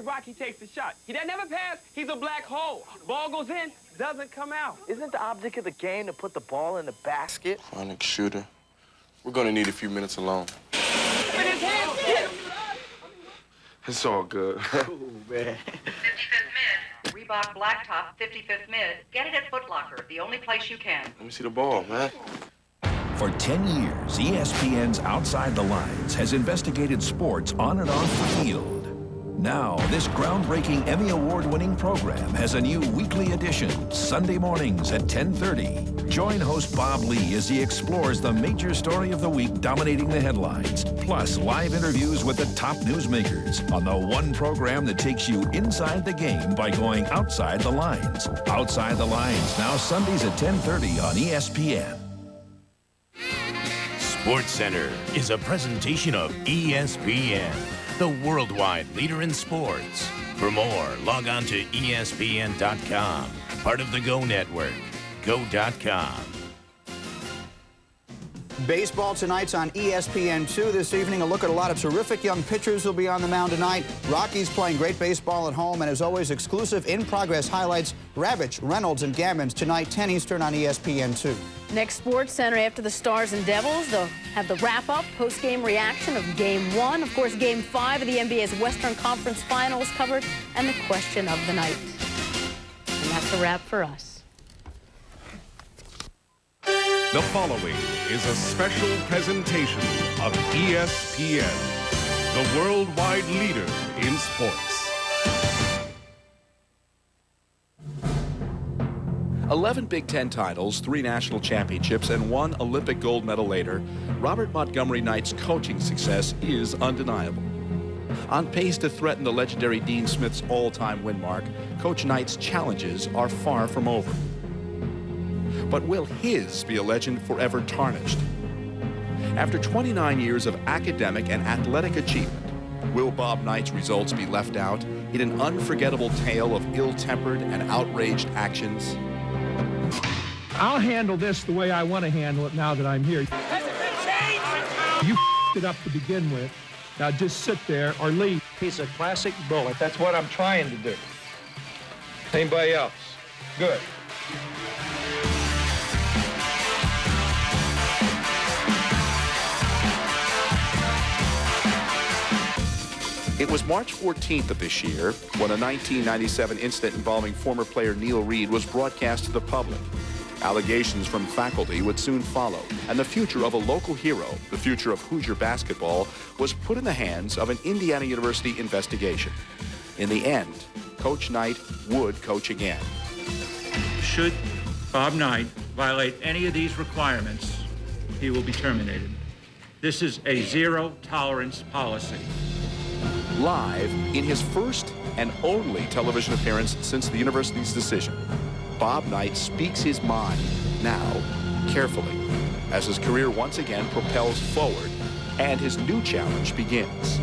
Rocky takes the shot. He doesn't never pass. He's a black hole. Ball goes in, doesn't come out. Isn't the object of the game to put the ball in the basket? Chronic shooter. We're gonna need a few minutes alone. In his hands, get him. It's all good. Oh, man. 55th mid. Reebok Blacktop, 55th mid. Get it at Foot Locker, the only place you can. Let me see the ball, man. For 10 years, ESPN's Outside the Lines has investigated sports on and off the field. Now, this groundbreaking Emmy Award-winning program has a new weekly edition, Sunday mornings at 10:30. Join host Bob Lee as he explores the major story of the week dominating the headlines, plus live interviews with the top newsmakers on the one program that takes you inside the game by going outside the lines. Outside the Lines, now Sundays at 10:30 on ESPN. SportsCenter is a presentation of ESPN, the worldwide leader in sports. For more, log on to ESPN.com, part of the Go Network, go.com. Baseball tonight's on ESPN2 this evening. A look at a lot of terrific young pitchers who'll be on the mound tonight. Rockies playing great baseball at home, and as always, exclusive in-progress highlights. Ravitch, Reynolds, and Gammons tonight, 10 Eastern on ESPN2. Next SportsCenter after the Stars and Devils, they'll have the wrap-up, post-game reaction of Game 1. Of course, Game 5 of the NBA's Western Conference Finals covered, and the question of the night. And that's a wrap for us. The following is a special presentation of ESPN, the worldwide leader in sports. 11 Big Ten titles, 3 national championships, and 1 Olympic gold medal later, Robert Montgomery Knight's coaching success is undeniable. On pace to threaten the legendary Dean Smith's all-time win mark, Coach Knight's challenges are far from over. But will his be a legend forever tarnished? After 29 years of academic and athletic achievement, will Bob Knight's results be left out in an unforgettable tale of ill-tempered and outraged actions? I'll handle this the way I want to handle it now that I'm here. You it up to begin with. Now just sit there or leave. He's a classic bullet. That's what I'm trying to do. Anybody else? Good. It was March 14th of this year when a 1997 incident involving former player Neil Reed was broadcast to the public. Allegations from faculty would soon follow, and the future of a local hero, the future of Hoosier basketball, was put in the hands of an Indiana University investigation. In the end, Coach Knight would coach again. Should Bob Knight violate any of these requirements, he will be terminated. This is a zero-tolerance policy. Live in his first and only television appearance since the university's decision, Bob Knight speaks his mind, now carefully, as his career once again propels forward and his new challenge begins.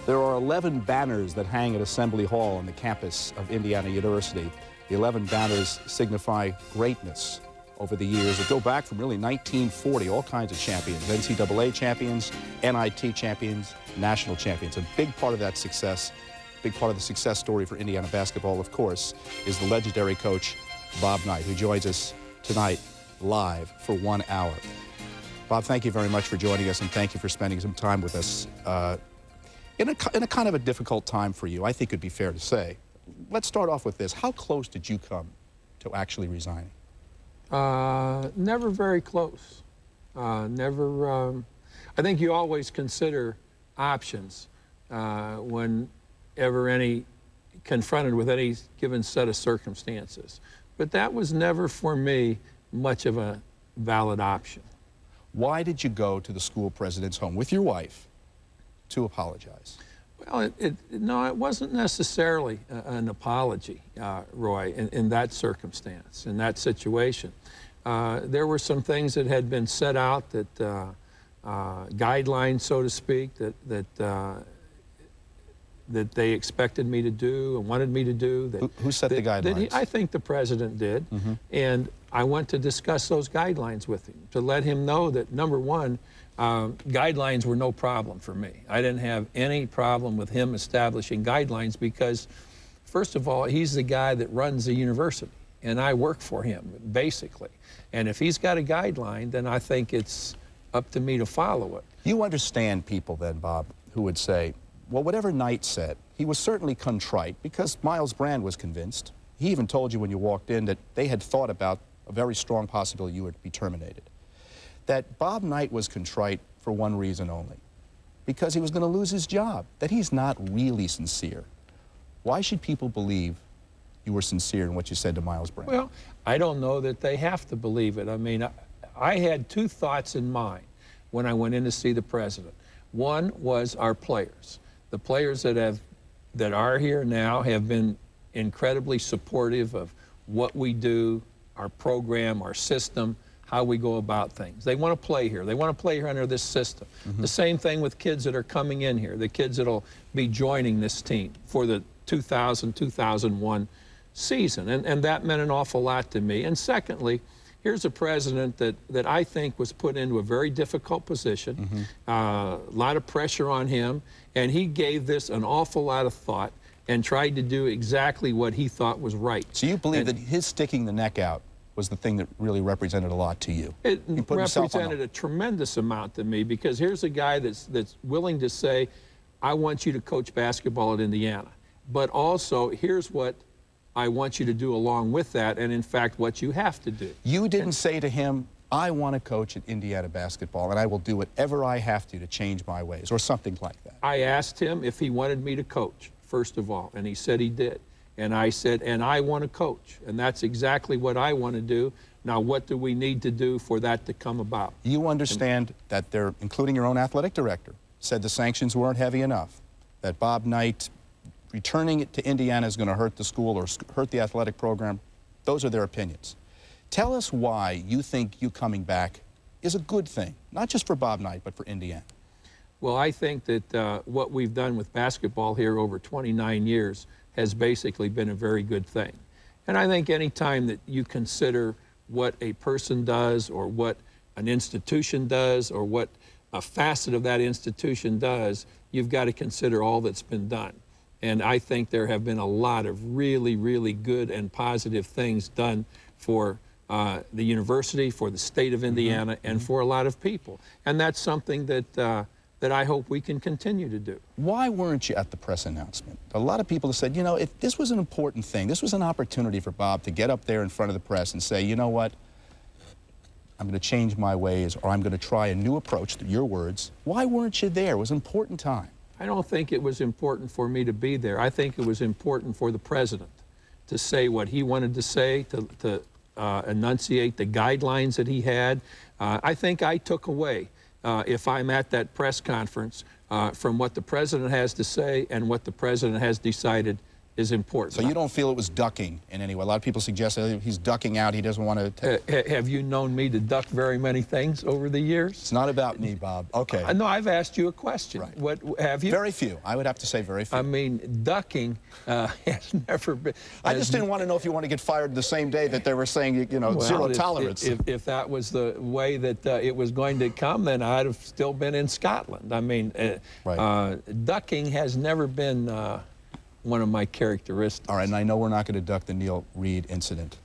There are 11 banners that hang at Assembly Hall on the campus of Indiana University. The 11 banners signify greatness over the years that go back from really 1940, all kinds of champions, NCAA champions, NIT champions, national champions. A big part of that success, big part of the success story for Indiana basketball, of course, is the legendary coach, Bob Knight, who joins us tonight live for 1 hour. Bob, thank you very much for joining us, and thank you for spending some time with us. In a kind of a difficult time for you, I think it'd be fair to say. Let's start off with this. How close did you come to actually resigning? Never very close. I think you always consider options whenever confronted with any given set of circumstances. But that was never, for me, much of a valid option. Why did you go to the school president's home with your wife to apologize? Well, no, it wasn't necessarily an apology, Roy, in that circumstance, in that situation. There were some things that had been set out that, guidelines, so to speak, that that they expected me to do and wanted me to do. That, who set the guidelines? I think the president did. And I went to discuss those guidelines with him to let him know that, number one, guidelines were no problem for me. I didn't have any problem with him establishing guidelines because, first of all, he's the guy that runs the university, and I work for him, basically. And if he's got a guideline, then I think it's up to me to follow it. You understand people then, Bob, who would say, well, whatever Knight said, he was certainly contrite because Miles Brand was convinced. He even told you when you walked in that they had thought about a very strong possibility you would be terminated. That Bob Knight was contrite for one reason only, because he was going to lose his job, that he's not really sincere. Why should people believe you were sincere in what you said to Miles Brand? Well, I don't know that they have to believe it. I mean, I had two thoughts in mind when I went in to see the president. One was our players. The players that are here now have been incredibly supportive of what we do, our program, our system, how we go about things. They want to play here. They want to play here under this system. The same thing with kids that are coming in here, the kids that'll be joining this team for the 2000-2001 season. And that meant an awful lot to me. And secondly, here's a president that I think was put into a very difficult position, a lot of pressure on him, and he gave this an awful lot of thought and tried to do exactly what he thought was right. So you believe that his sticking the neck out was the thing that really represented a lot to you? It represented a tremendous amount to me, because here's a guy that's willing to say, I want you to coach basketball at Indiana, but also here's what I want you to do along with that, and in fact, what you have to do. You didn't say to him, I want to coach at Indiana basketball, and I will do whatever I have to change my ways, or something like that. I asked him if he wanted me to coach, first of all, and he said he did. And I said, and I want to coach, and that's exactly what I want to do. Now, what do we need to do for that to come about? You understand that they're, including your own athletic director, said the sanctions weren't heavy enough, that Bob Knight returning it to Indiana is going to hurt the school or hurt the athletic program. Those are their opinions. Tell us why you think you coming back is a good thing, not just for Bob Knight, but for Indiana. Well, I think that what we've done with basketball here over 29 years has basically been a very good thing. And I think any time that you consider what a person does, or what an institution does, or what a facet of that institution does, you've got to consider all that's been done. And I think there have been a lot of really, really good and positive things done for the university, for the state of Indiana, and for a lot of people. And that's something that I hope we can continue to do. Why weren't you at the press announcement? A lot of people have said, you know, if this was an important thing, this was an opportunity for Bob to get up there in front of the press and say, you know what, I'm going to change my ways, or I'm going to try a new approach, your words. Why weren't you there? It was an important time. I don't think it was important for me to be there. I think it was important for the president to say what he wanted to say, to enunciate the guidelines that he had. I think I took away, if I'm at that press conference, from what the president has to say and what the president has decided is important. So you don't feel it was ducking in any way? A lot of people suggest that he's ducking out, he doesn't want to... Have you known me to duck very many things over the years? It's not about me, Bob. Okay. No, I've asked you a question. Right. What have you? Very few. I would have to say very few. I mean, ducking has never been... I just didn't want to know if you want to get fired the same day that they were saying, you know, well, zero tolerance. If that was the way that it was going to come, then I'd have still been in Scotland. I mean, ducking has never been... one of my characteristics. All right, and I know we're not going to duck the Neil Reed incident.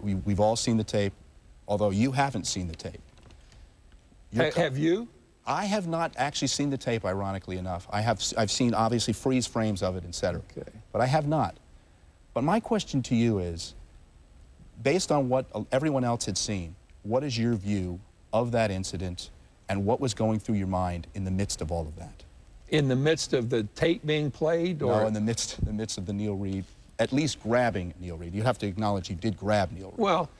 We've all seen the tape, although you haven't seen the tape. Have you? I have not actually seen the tape, ironically enough. I've seen, obviously, freeze frames of it, etc. Okay. But I have not. But my question to you is, based on what everyone else had seen, what is your view of that incident, and what was going through your mind in the midst of all of that? In the midst of the tape being played, or no, in the midst of the Neil Reed, at least grabbing Neil Reed. You have to acknowledge you did grab Neil Reed. Well,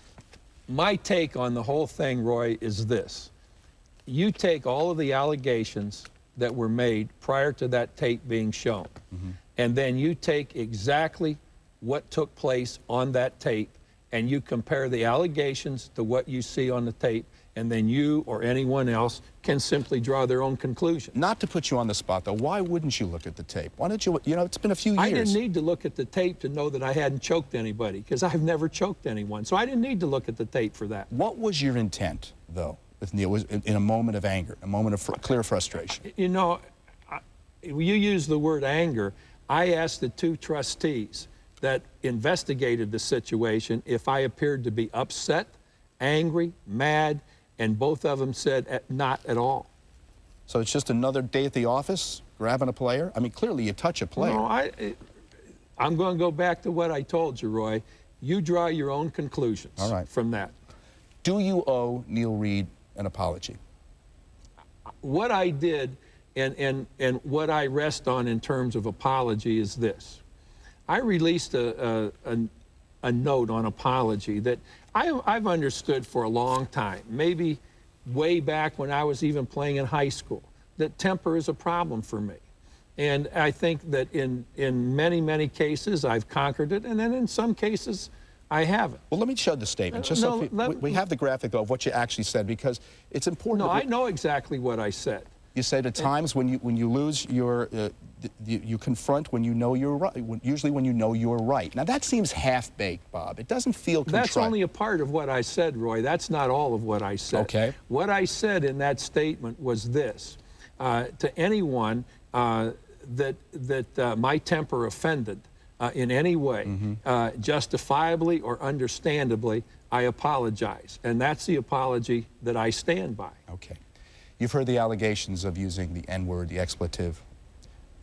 my take on the whole thing, Roy, is this. You take all of the allegations that were made prior to that tape being shown, and then you take exactly what took place on that tape, and you compare the allegations to what you see on the tape, and then you or anyone else can simply draw their own conclusion. Not to put you on the spot, though, why wouldn't you look at the tape? Why don't you, it's been a few years. I didn't need to look at the tape to know that I hadn't choked anybody, because I've never choked anyone. So I didn't need to look at the tape for that. What was your intent, though, with Neil, was in a moment of anger, a moment of clear frustration? You know, you use the word anger. I asked the two trustees that investigated the situation if I appeared to be upset, angry, mad, and both of them said not at all. So it's just another day at the office, grabbing a player? I mean, clearly you touch a player. No, I'm going to go back to what I told you, Roy. You draw your own conclusions from that. Do you owe Neil Reed an apology? What I did and what I rest on in terms of apology is this. I released a note on apology that I've understood for a long time, maybe way back when I was even playing in high school, that temper is a problem for me. And I think that in many, many cases I've conquered it, and then in some cases I haven't. Well, let me show the statement. Just so we have the graphic, though, of what you actually said, because it's important. No, I know exactly what I said. You said at times when you lose your, you confront when you know you're right, usually when you know you're right. Now that seems half-baked, Bob. It doesn't feel contrite. That's only a part of what I said, Roy. That's not all of what I said. Okay. What I said in that statement was this. To anyone that my temper offended in any way, justifiably or understandably, I apologize. And that's the apology that I stand by. Okay. You've heard the allegations of using the N-word, the expletive.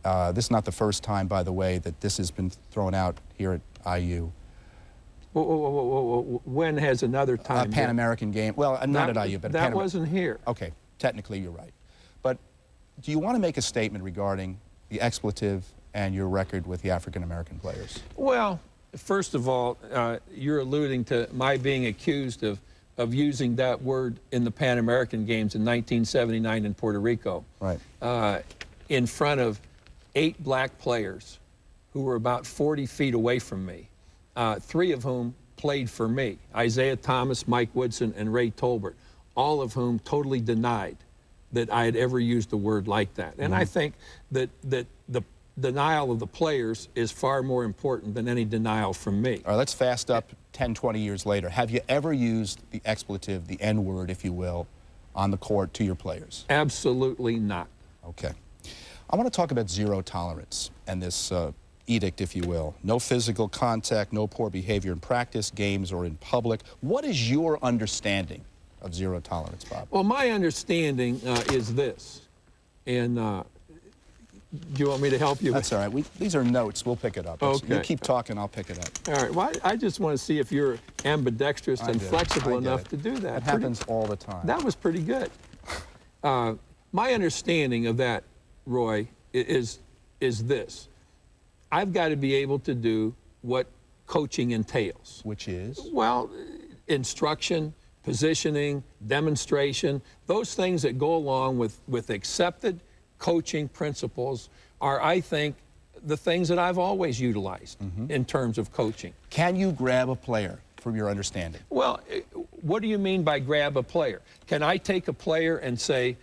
This is not the first time, by the way, that this has been thrown out here at IU. When has another time? Pan American game. Well, not at IU, but that wasn't here. Okay, technically you're right. But do you want to make a statement regarding the expletive and your record with the African American players? Well, first of all, you're alluding to my being accused of using that word in the Pan American Games in 1979 in Puerto Rico. Right. In front of 8 black players who were about 40 feet away from me, 3 of whom played for me, Isaiah Thomas, Mike Woodson, and Ray Tolbert, all of whom totally denied that I had ever used a word like that. And I think that the denial of the players is far more important than any denial from me. All right, let's fast up 10, 20 years later. Have you ever used the expletive, the N-word, if you will, on the court to your players? Absolutely not. Okay. I want to talk about zero tolerance and this edict, if you will. No physical contact, no poor behavior in practice, games, or in public. What is your understanding of zero tolerance, Bob? Well, my understanding is this, and do you want me to help you? That's all right. These are notes. We'll pick it up. Okay. You keep talking, I'll pick it up. All right. Well, I just want to see if you're ambidextrous and flexible enough to do that. That happens all the time. That was pretty good. My understanding of that, Roy, is this. I've got to be able to do what coaching entails. Which is? Well, instruction, positioning, demonstration, those things that go along with accepted coaching principles are, I think, the things that I've always utilized in terms of coaching. Can you grab a player, from your understanding? Well, what do you mean by grab a player? Can I take a player and say,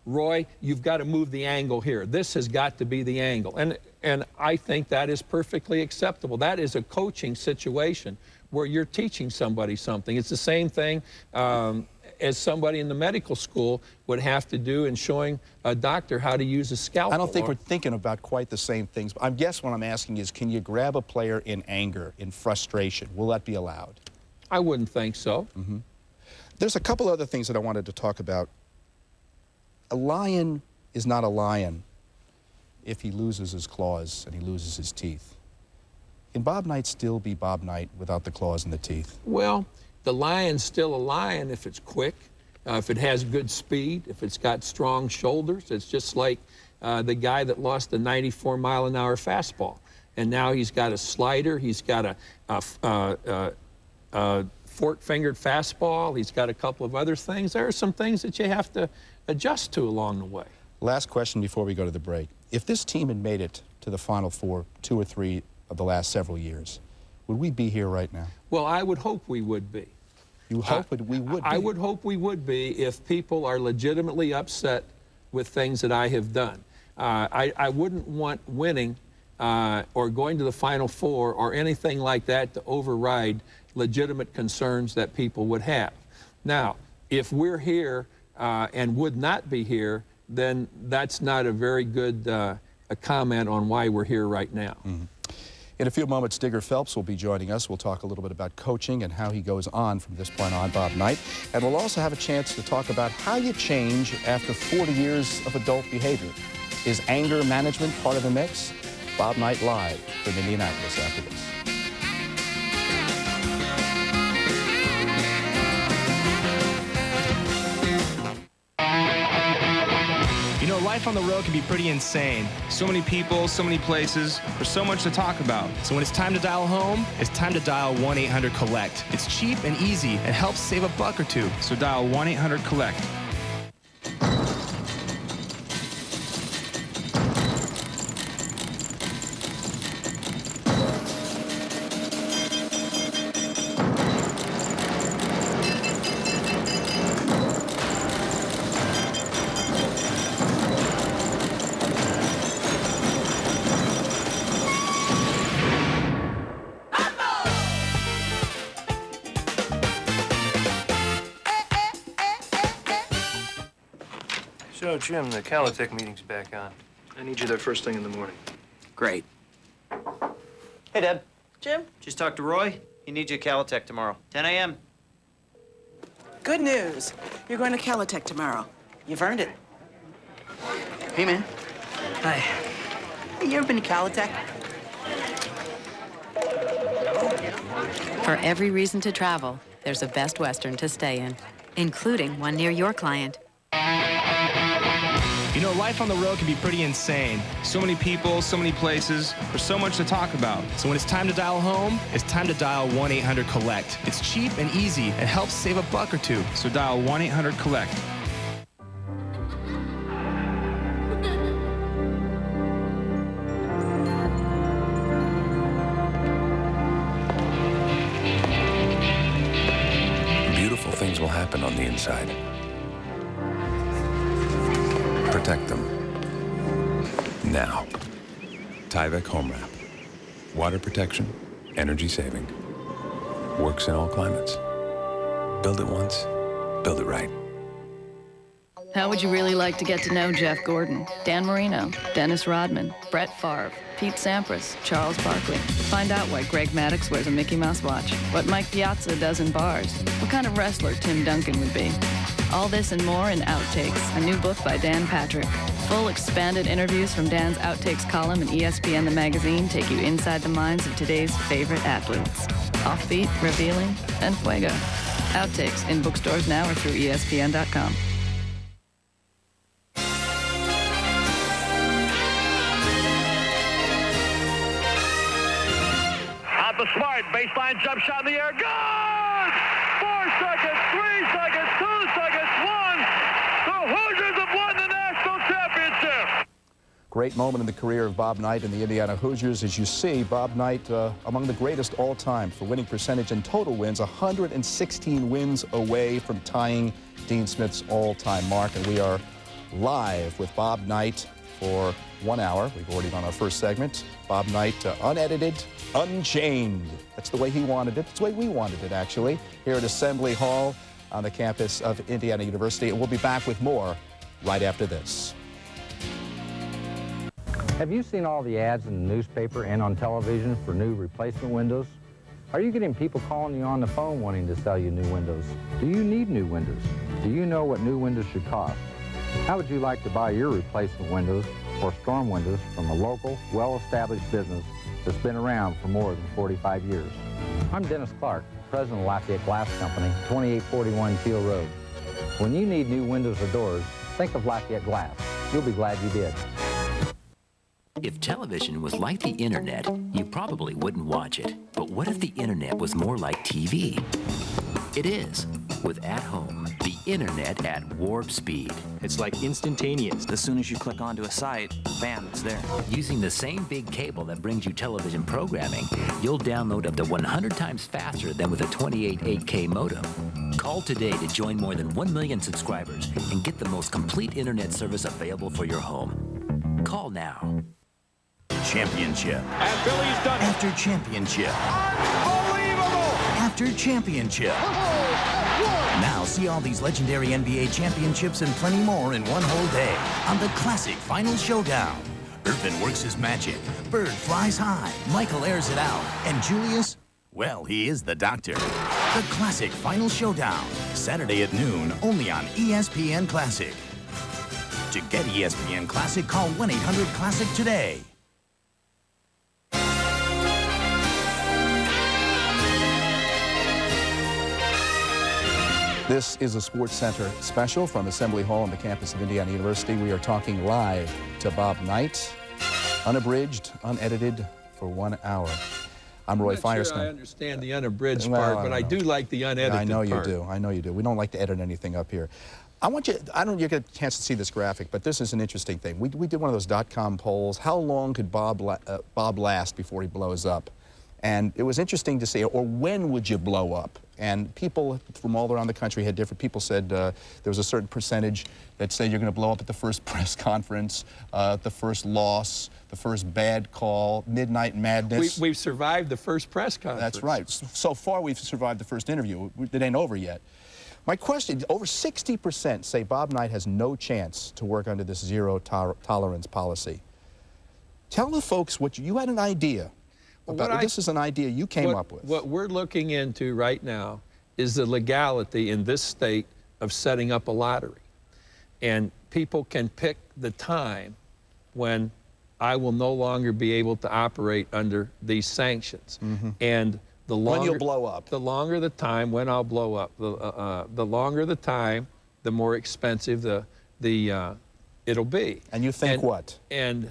Roy, you've got to move the angle here. This has got to be the angle. And I think that is perfectly acceptable. That is a coaching situation where you're teaching somebody something. It's the same thing as somebody in the medical school would have to do in showing a doctor how to use a scalpel. I don't think we're thinking about quite the same things. I guess what I'm asking is, can you grab a player in anger, in frustration? Will that be allowed? I wouldn't think so. There's a couple other things that I wanted to talk about. A lion is not a lion if he loses his claws and he loses his teeth. Can Bob Knight still be Bob Knight without the claws and the teeth? Well, the lion's still a lion if it's quick, if it has good speed, if it's got strong shoulders. It's just like the guy that lost the 94-mile-an-hour fastball. And now he's got a slider, he's got a fork-fingered fastball, he's got a couple of other things. There are some things that you have to adjust to along the way. Last question before we go to the break. If this team had made it to the Final Four 2 or 3 of the last several years, would we be here right now? Well, I would hope we would be. You hope that we would be. I would hope we would be if people are legitimately upset with things that I have done. I wouldn't want winning or going to the Final Four or anything like that to override legitimate concerns that people would have. Now, if we're here and would not be here, then that's not a very good a comment on why we're here right now. Mm-hmm. In a few moments, Digger Phelps will be joining us. We'll talk a little bit about coaching and how he goes on from this point on, Bob Knight. And we'll also have a chance to talk about how you change after 40 years of adult behavior. Is anger management part of the mix? Bob Knight live from Indianapolis after this. You know, life on the road can be pretty insane. So many people, so many places, there's so much to talk about. So when it's time to dial home, it's time to dial 1-800-COLLECT. It's cheap and easy and helps save a buck or two. So dial 1-800-COLLECT. So, Jim, the Calitech meeting's back on. I need you there first thing in the morning. Great. Hey, Deb. Jim? Just talked to Roy. He needs you at Calitech tomorrow, 10 a.m. Good news. You're going to Calitech tomorrow. You've earned it. Hey, man. Hi. Hey, you ever been to Calitech? For every reason to travel, there's a Best Western to stay in, including one near your client. You know, life on the road can be pretty insane. So many people, so many places, there's so much to talk about. So when it's time to dial home, it's time to dial 1-800-COLLECT. It's cheap and easy and helps save a buck or two. So dial 1-800-COLLECT. Beautiful things will happen on the inside. Protect them. Now. Tyvek Home Wrap. Water protection, energy saving. Works in all climates. Build it once, build it right. How would you really like to get to know Jeff Gordon, Dan Marino, Dennis Rodman, Brett Favre, Pete Sampras, Charles Barkley? Find out why Greg Maddux wears a Mickey Mouse watch, what Mike Piazza does in bars, what kind of wrestler Tim Duncan would be. All this and more in Outtakes, a new book by Dan Patrick. Full expanded interviews from Dan's Outtakes column in ESPN The Magazine take you inside the minds of today's favorite athletes. Offbeat, revealing, and fuego. Outtakes in bookstores now or through ESPN.com. Out the Smart, baseline jump shot in the air, good! 4 seconds, 3 seconds, 2 seconds, 1. The Hoosiers have won the national championship. Great moment in the career of Bob Knight and the Indiana Hoosiers. As you see, Bob Knight among the greatest all time for winning percentage and total wins, 116 wins away from tying Dean Smith's all-time mark. And we are live with Bob Knight for 1 hour. We've already done our first segment. Bob Knight, unedited, unchained. That's the way he wanted it. That's the way we wanted it, actually, here at Assembly Hall on the campus of Indiana University. And we'll be back with more right after this. Have you seen all the ads in the newspaper and on television for new replacement windows? Are you getting people calling you on the phone wanting to sell you new windows? Do you need new windows? Do you know what new windows should cost? How would you like to buy your replacement windows or storm windows from a local, well-established business that's been around for more than 45 years? I'm Dennis Clark, president of Lafayette Glass Company, 2841 Teal Road. When you need new windows or doors, think of Lafayette Glass. You'll be glad you did. If television was like the internet, you probably wouldn't watch it. But what if the internet was more like TV? It is. with At Home, the internet at warp speed. It's like instantaneous. As soon as you click onto a site, bam, it's there. Using the same big cable that brings you television programming, you'll download up to 100 times faster than with a 28 8K modem. Call today to join more than 1 million subscribers and get the most complete internet service available for your home. Call now. Championship. And Billy's done it. After championship. Unbelievable! After championship. Now see all these legendary NBA championships and plenty more in one whole day on the classic Final Showdown. Irvin works his magic. Bird flies high. Michael airs it out. And Julius, well, he is the doctor. The classic Final Showdown. Saturday at noon, only on ESPN Classic. To get ESPN Classic, call 1-800-CLASSIC today. This is a Sports Center special from Assembly Hall on the campus of Indiana University. We are talking live to Bob Knight, unabridged, unedited, for 1 hour. I'm Roy Firestone. Sure I understand the unabridged part, but I do like the unedited part. I know you do. I know you do. We don't like to edit anything up here. I don't know if you get a chance to see this graphic, but this is an interesting thing. We did one of those .com polls. How long could Bob last before he blows up? And it was interesting to see, or when would you blow up? And people from all around the country had different, people said there was a certain percentage that said you're going to blow up at the first press conference, the first loss, the first bad call, midnight madness. We've survived the first press conference. That's right. So far, we've survived the first interview. It ain't over yet. My question, over 60% say Bob Knight has no chance to work under this zero tolerance policy. Tell the folks what you had an idea. This is an idea you came up with. What we're looking into right now is the legality in this state of setting up a lottery. And people can pick the time when I will no longer be able to operate under these sanctions. And the longer, when you'll blow up. The longer the time when I'll blow up. The longer the time, the more expensive it'll be. And you think what? And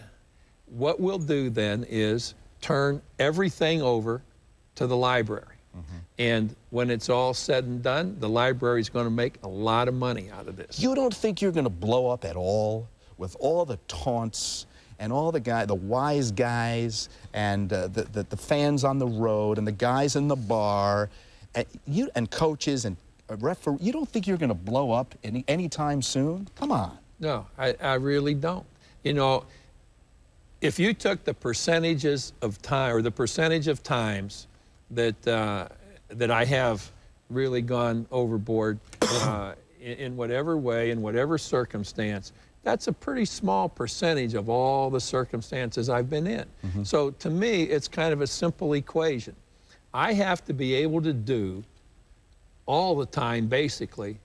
what we'll do then is turn everything over to the library. And when it's all said and done, the library is going to make a lot of money out of this. You don't think you're going to blow up at all with all the taunts and all the wise guys and the fans on the road and the guys in the bar and coaches and referee? You don't think you're going to blow up anytime soon? Come on. No, I really don't. You know, if you took the percentages of time, or the percentage of times that I have really gone overboard in whatever way, in whatever circumstance, that's a pretty small percentage of all the circumstances I've been in. So to me, it's kind of a simple equation. I have to be able to do all the time, basically,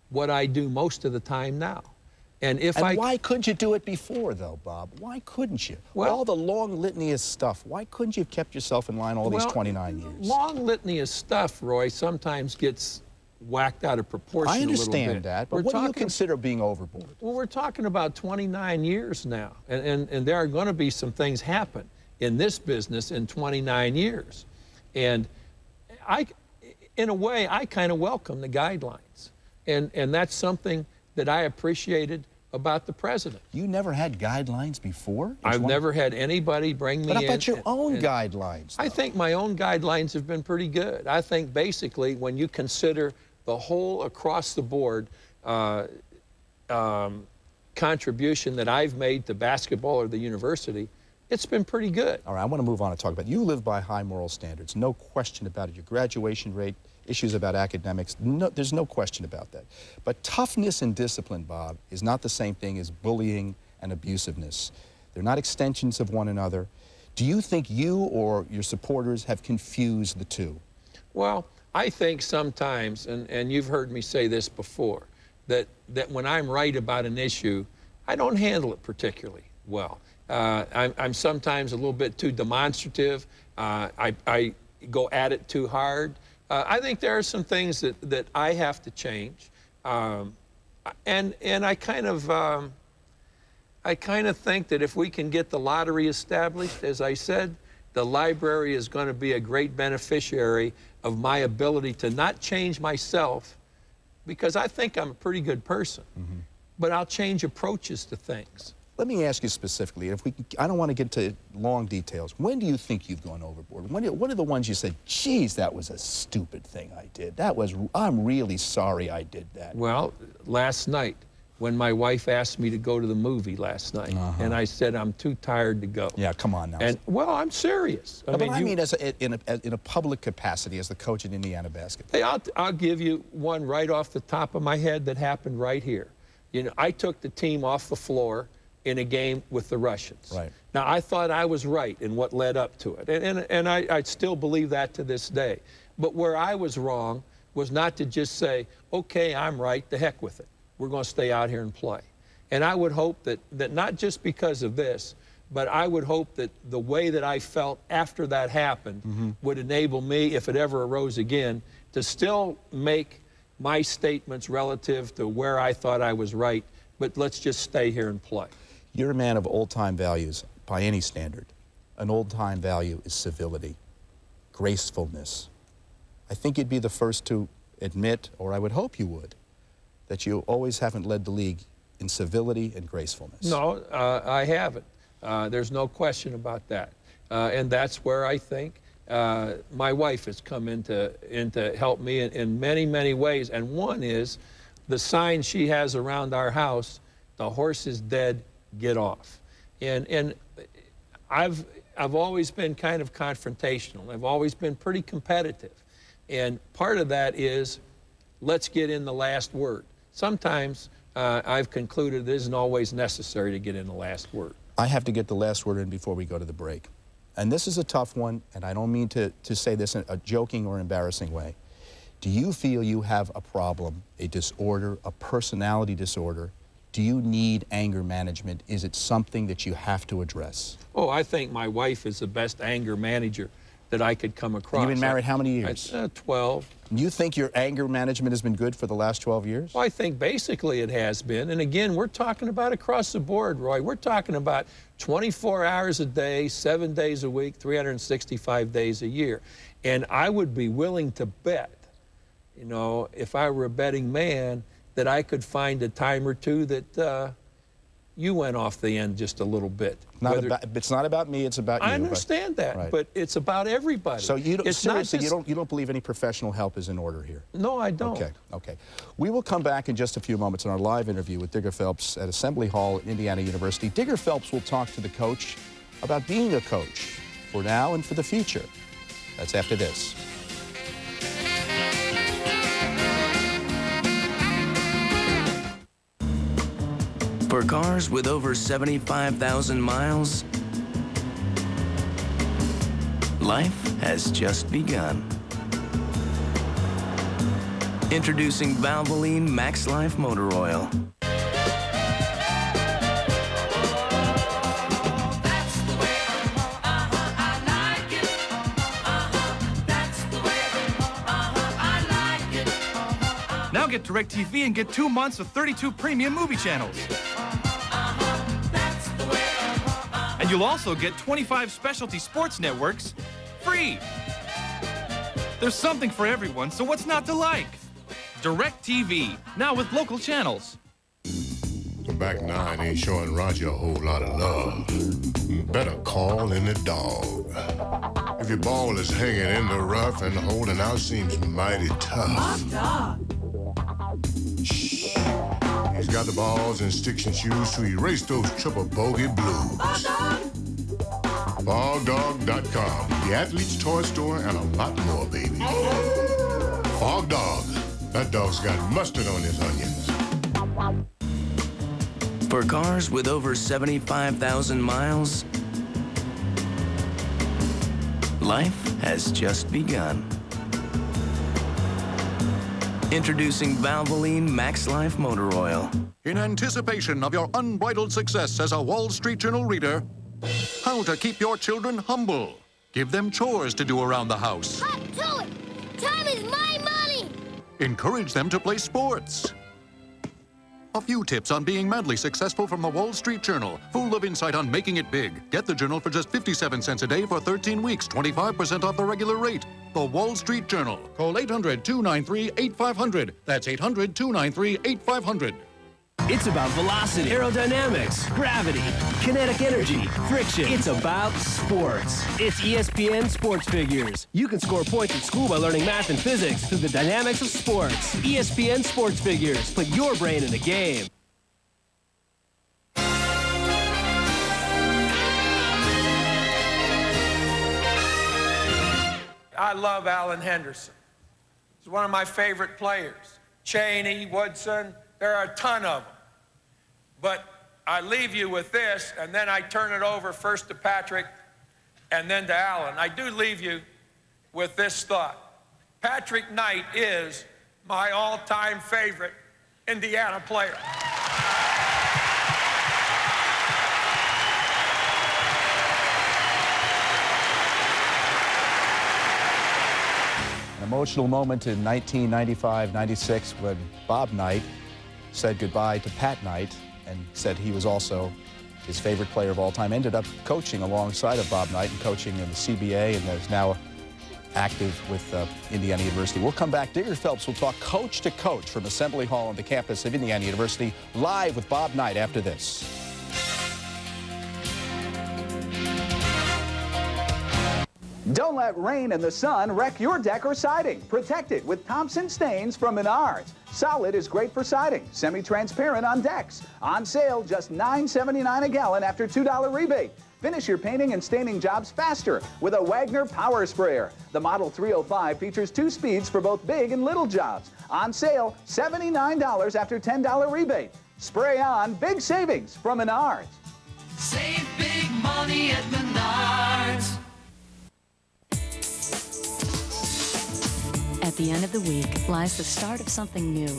what I do most of the time now. And why couldn't you do it before, though, Bob? Why couldn't you? Well, all the long litany of stuff. Why couldn't you have kept yourself in line all these 29 years? Long litany of stuff, Roy, sometimes gets whacked out of proportion I a little bit. understand that, but what do you consider being overboard? Well, we're talking about 29 years now, and there are going to be some things happen in this business in 29 years. And in a way, I kind of welcome the guidelines. And that's something that I appreciated about the president. You never had guidelines before? I've never had anybody bring me in. But about your own guidelines, though? I think my own guidelines have been pretty good. I think basically when you consider the whole across the board contribution that I've made to basketball or the university, it's been pretty good. All right, I want to move on and talk about, you live by high moral standards, no question about it. Your graduation rate, issues about academics, there's no question about that. But toughness and discipline, Bob, is not the same thing as bullying and abusiveness. They're not extensions of one another. Do you think you or your supporters have confused the two? Well, I think sometimes, and you've heard me say this before, that when I'm right about an issue, I don't handle it particularly well. I'm sometimes a little bit too demonstrative. I go at it too hard. I think there are some things that I have to change, and I kind of think that if we can get the lottery established, as I said, the library is going to be a great beneficiary of my ability to not change myself because I think I'm a pretty good person, but I'll change approaches to things. Let me ask you specifically, if we, I don't want to get into long details. When do you think you've gone overboard? What are the ones you said, geez, that was a stupid thing I did. I'm really sorry I did that. Well, last night, when my wife asked me to go to the movie last night, and I said, I'm too tired to go. Yeah, come on now. And, well, I'm serious. I mean in a public capacity as the coach at Indiana basketball. Hey, I'll give you one right off the top of my head that happened right here. You know, I took the team off the floor in a game with the Russians. Right. Now, I thought I was right in what led up to it, and I still believe that to this day. But where I was wrong was not to just say, okay, I'm right, the heck with it. We're going to stay out here and play. And I would hope that not just because of this, but I would hope that the way that I felt after that happened would enable me, if it ever arose again, to still make my statements relative to where I thought I was right, but let's just stay here and play. You're a man of old-time values by any standard. An old-time value is civility, gracefulness. I think you'd be the first to admit, or I would hope you would, that you always haven't led the league in civility and gracefulness. No, I haven't. There's no question about that. And that's where I think my wife has come in to help me in many, many ways. And one is the sign she has around our house, the horse is dead, get off. And I've always been kind of confrontational. I've always been pretty competitive. And part of that is, let's get in the last word. Sometimes I've concluded it isn't always necessary to get in the last word. I have to get the last word in before we go to the break. And this is a tough one, and I don't mean to say this in a joking or embarrassing way. Do you feel you have a problem, a disorder, a personality disorder? Do you need anger management? Is it something that you have to address? Oh, I think my wife is the best anger manager that I could come across. You've been married how many years? 12. You think your anger management has been good for the last 12 years? Well, I think basically it has been. And again, we're talking about across the board, Roy. We're talking about 24 hours a day, 7 days a week, 365 days a year. And I would be willing to bet, you know, if I were a betting man, that I could find a time or two that you went off the end just a little bit. It's not about me, it's about you. I understand that, but it's about everybody. So you don't, seriously, just, you don't believe any professional help is in order here? No, I don't. Okay, okay. We will come back in just a few moments in our live interview with Digger Phelps at Assembly Hall at Indiana University. Digger Phelps will talk to the coach about being a coach for now and for the future. That's after this. For cars with over 75,000 miles, life has just begun. Introducing Valvoline Max Life Motor Oil. Now get DirecTV and get 2 months of 32 premium movie channels. And you'll also get 25 specialty sports networks free. There's something for everyone, so what's not to like? DirecTV, now with local channels. The back nine ain't showing Roger a whole lot of love. Better call in the dog. If your ball is hanging in the rough and holding out seems mighty tough. Shh. He's got the balls and sticks and shoes to erase those triple bogey blues. FogDog.com, the athlete's toy store, and a lot more, baby. Fog Dog. That dog's got mustard on his onions. For cars with over 75,000 miles, life has just begun. Introducing Valvoline Max Life Motor Oil. In anticipation of your unbridled success as a Wall Street Journal reader, how to keep your children humble. Give them chores to do around the house. Hot to it! Time is my money! Encourage them to play sports. A few tips on being madly successful from the Wall Street Journal. Full of insight on making it big. Get the Journal for just 57 cents a day for 13 weeks, 25% off the regular rate. The Wall Street Journal. Call 800-293-8500. That's 800-293-8500. It's about velocity, aerodynamics, gravity, kinetic energy, friction. It's about sports. It's ESPN Sports Figures. You can score points at school by learning math and physics through the dynamics of sports. ESPN Sports Figures. Put your brain in the game. I love Alan Henderson. He's one of my favorite players. Cheney, Woodson, there are a ton of them. But I leave you with this, and then I turn it over first to Patrick and then to Alan. I do leave you with this thought. Patrick Knight is my all-time favorite Indiana player. An emotional moment in 1995-96 when Bob Knight said goodbye to Pat Knight and said he was also his favorite player of all time. Ended up coaching alongside of Bob Knight and coaching in the CBA, and is now active with Indiana University. We'll come back. Digger Phelps will talk coach to coach from Assembly Hall on the campus of Indiana University, live with Bob Knight after this. Don't let rain and the sun wreck your deck or siding. Protect it with Thompson Stains from Menards. Solid is great for siding. Semi-transparent on decks. On sale, just $9.79 a gallon after $2 rebate. Finish your painting and staining jobs faster with a Wagner Power Sprayer. The Model 305 features 2 speeds for both big and little jobs. On sale, $79 after $10 rebate. Spray on, big savings from Menards. Save big money at Menards. At the end of the week lies the start of something new.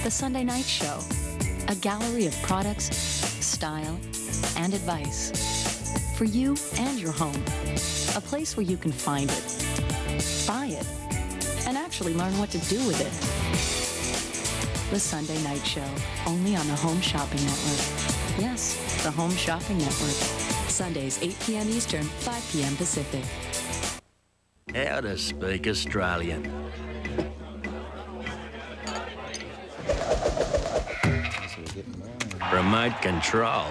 The Sunday Night Show. A gallery of products, style, and advice. For you and your home. A place where you can find it, buy it, and actually learn what to do with it. The Sunday Night Show. Only on the Home Shopping Network. Yes, the Home Shopping Network. Sundays, 8 p.m. Eastern, 5 p.m. Pacific. How to speak Australian. Remote control.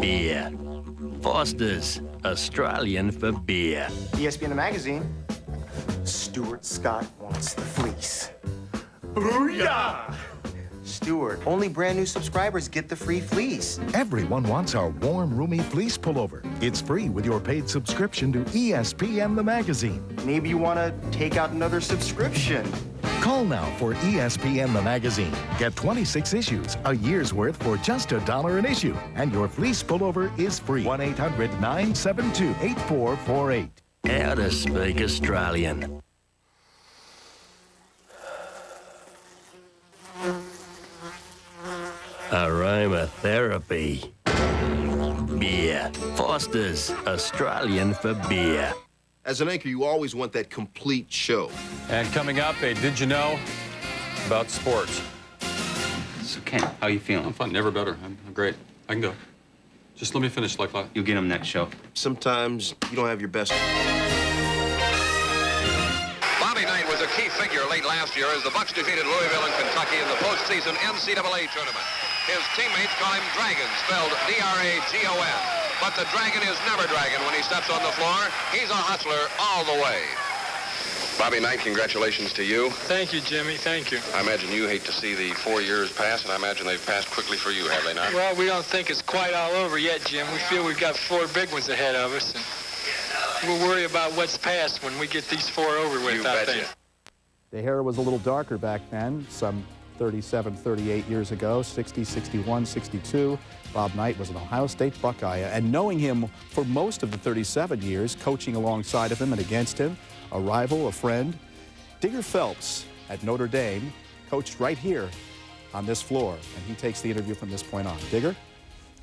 Beer. Foster's, Australian for beer. ESPN the magazine. Stuart Scott wants the fleece. Booyah! Stuart, only brand new subscribers get the free fleece. Everyone wants our warm, roomy fleece pullover. It's free with your paid subscription to ESPN the magazine. Maybe you want to take out another subscription. Call now for ESPN the magazine. Get 26 issues, a year's worth for just $1 an issue. And your fleece pullover is free. 1-800-972-8448. How to speak Australian. Aromatherapy. Beer. Foster's, Australian for beer. As an anchor, you always want that complete show. And coming up, a Did You Know about sports. So, Ken, how you feeling? I'm fine. Never better. I'm great. I can go. Just let me finish like that. You'll get him next show. Sometimes you don't have your best. Bobby Knight was a key figure late last year as the Bucks defeated Louisville and Kentucky in the postseason NCAA tournament. His teammates call him Dragon, spelled D-R-A-G-O-N. But the Dragon is never Dragon when he steps on the floor. He's a hustler all the way. Bobby Knight, congratulations to you. Thank you, Jimmy. Thank you. I imagine you hate to see the 4 years pass, and I imagine they've passed quickly for you, have they not? Well, we don't think it's quite all over yet, Jim. We feel we've got 4 big ones ahead of us, and we'll worry about what's past when we get these 4 over with. You betcha. The hair was a little darker back then, some 37, 38 years ago, 60, 61, 62. Bob Knight was an Ohio State Buckeye, and knowing him for most of the 37 years, coaching alongside of him and against him, a rival, a friend, Digger Phelps at Notre Dame coached right here on this floor, and he takes the interview from this point on. Digger?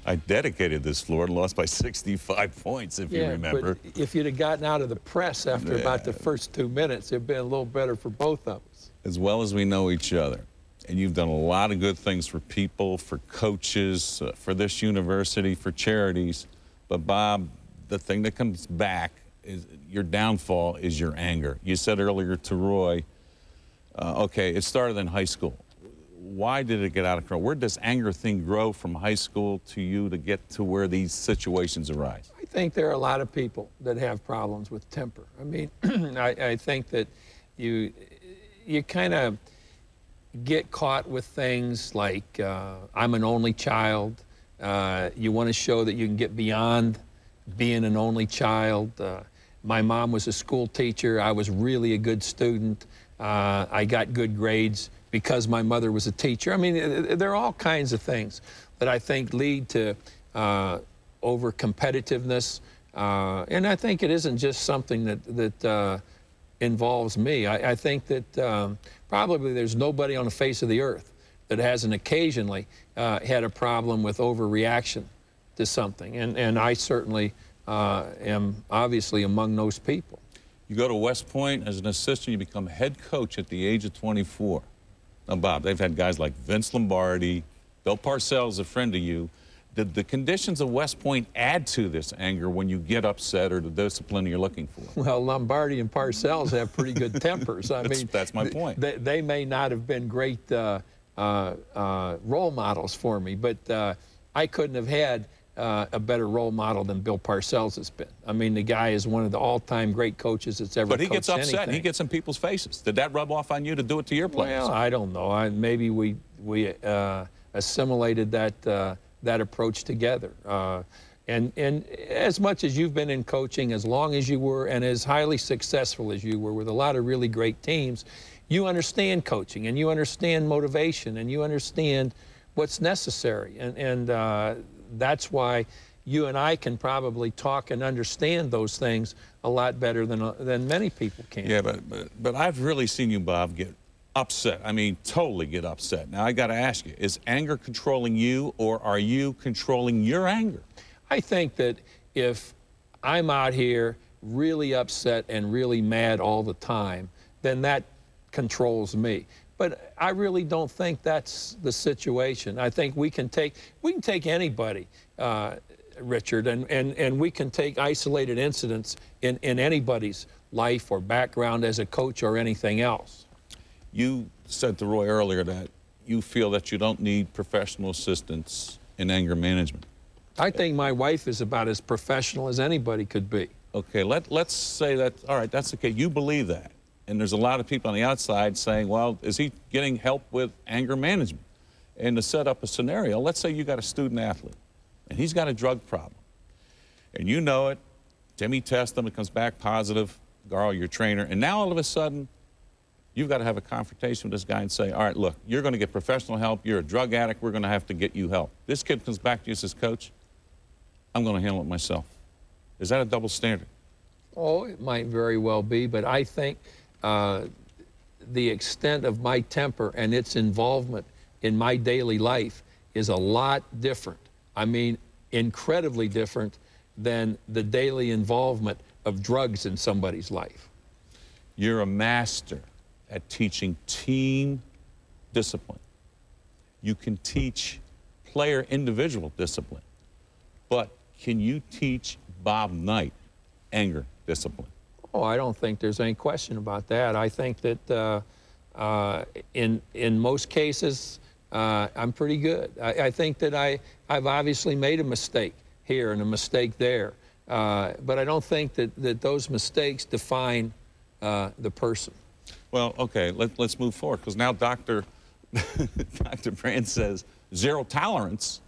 I dedicated this floor and lost by 65 points, if you remember. But if you'd have gotten out of the press after about the first 2 minutes, it'd been a little better for both of us. As well as we know each other. And you've done a lot of good things for people, for coaches, for this university, for charities. But, Bob, the thing that comes back is your downfall is your anger. You said earlier to Roy, okay, it started in high school. Why did it get out of control? Where does anger thing grow from high school to you to get to where these situations arise? I think there are a lot of people that have problems with temper. I mean, I think that you kind of get caught with things like I'm an only child. You want to show that you can get beyond being an only child. My mom was a school teacher. I was really a good student. I got good grades because my mother was a teacher. I mean, there are all kinds of things that I think lead to over competitiveness. And I think it isn't just something that involves me. I think that probably there's nobody on the face of the earth that hasn't occasionally had a problem with overreaction to something. And I certainly am obviously among those people. You go to West Point as an assistant, you become head coach at the age of 24. Now, Bob, they've had guys like Vince Lombardi, Bill Parcells, a friend of you. Did the conditions of West Point add to this anger when you get upset or the discipline you're looking for? Well, Lombardi and Parcells have pretty good tempers. I mean, that's my point. They may not have been great role models for me, but I couldn't have had a better role model than Bill Parcells has been. I mean, the guy is one of the all-time great coaches that's ever coached anything. But he gets upset and he gets in people's faces. Did that rub off on you to do it to your players? Well, I don't know. Maybe we assimilated that approach together. And as much as you've been in coaching, as long as you were, and as highly successful as you were with a lot of really great teams, you understand coaching and you understand motivation and you understand what's necessary. And that's why you and I can probably talk and understand those things a lot better than many people can. Yeah, but I've really seen you, Bob, get upset. I mean, totally get upset. Now, I got to ask you, is anger controlling you or are you controlling your anger? I think that if I'm out here really upset and really mad all the time, then that controls me. But I really don't think that's the situation. I think we can take anybody, Richard, and we can take isolated incidents in anybody's life or background as a coach or anything else. You said to Roy earlier that you feel that you don't need professional assistance in anger management. I think my wife is about as professional as anybody could be. Okay, let's say that, all right, that's okay. You believe that. And there's a lot of people on the outside saying, well, is he getting help with anger management? And to set up a scenario, let's say you got a student athlete and he's got a drug problem. And you know it. Timmy tests him, it comes back positive. Garl, your trainer. And now all of a sudden, you've got to have a confrontation with this guy and say, all right, look, you're going to get professional help. You're a drug addict. We're going to have to get you help. This kid comes back to you and says, Coach, I'm going to handle it myself. Is that a double standard? Oh, it might very well be, but I think the extent of my temper and its involvement in my daily life is a lot different. I mean, incredibly different than the daily involvement of drugs in somebody's life. You're a master at teaching team discipline. You can teach player individual discipline. But can you teach Bob Knight anger discipline? Oh, I don't think there's any question about that. I think that in most cases, I'm pretty good. I think that I've obviously made a mistake here and a mistake there. But I don't think that those mistakes define the person. Well, okay, let's move forward, because now Dr. Brand says 0 tolerance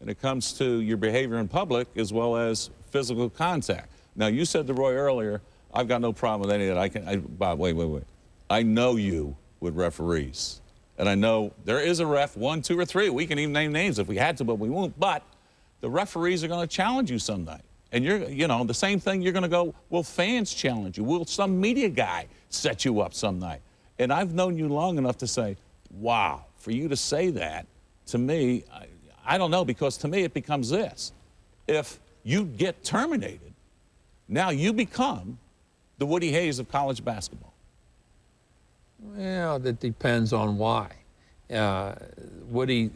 when it comes to your behavior in public as well as physical contact. Now, you said to Roy earlier, I've got no problem with any of that. Bob, wait. I know you with referees. And I know there is a ref, 1, 2, or 3. We can even name names if we had to, but we won't. But the referees are going to challenge you some night. And you know, the same thing, you're going to go, will fans challenge you? Will some media guy set you up some night? And I've known you long enough to say, wow, for you to say that, to me, I don't know, because to me it becomes this. If you get terminated, now you become the Woody Hayes of college basketball. Well, that depends on why. Woody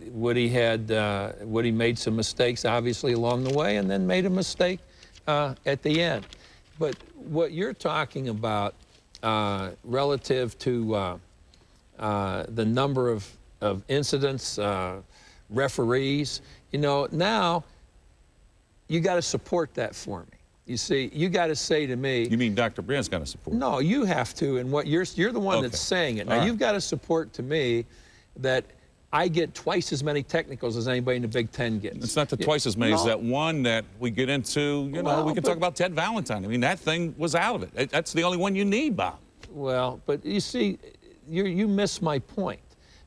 made some mistakes, obviously, along the way, and then made a mistake at the end. But what you're talking about relative to the number of incidents, referees, you know, now you got to support that for me. You see, you got to say to me. You mean Dr. Brand's got to support? No, you have to, and what you're the one that's saying it. Now, you've got to support to me that I get twice as many technicals as anybody in the Big Ten gets. It's not the twice as many as that one that we get into. You know, we can talk about Ted Valentine. I mean, that thing was out of it. That's the only one you need, Bob. Well, but you see, you miss my point.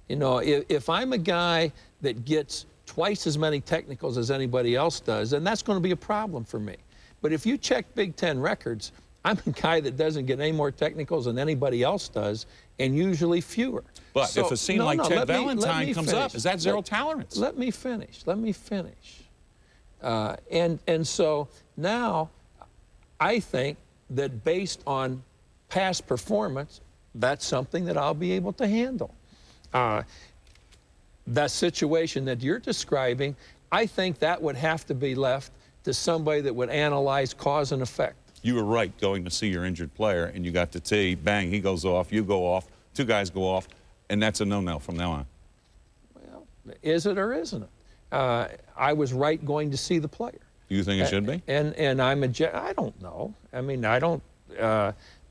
You know, if I'm a guy that gets twice as many technicals as anybody else does, then that's going to be a problem for me. But if you check Big Ten records, I'm a guy that doesn't get any more technicals than anybody else does, and usually fewer. But so, if a scene like Ted Valentine comes up, is that zero tolerance? Let me finish. And so now I think that based on past performance, that's something that I'll be able to handle. That situation that you're describing, I think that would have to be left to somebody that would analyze cause and effect. You were right going to see your injured player, and you got to tee, bang, he goes off, you go off, two guys go off, and that's a no-no from now on. Well, is it or isn't it? I was right going to see the player. Do you think it should be? And I don't know. I mean, I don't.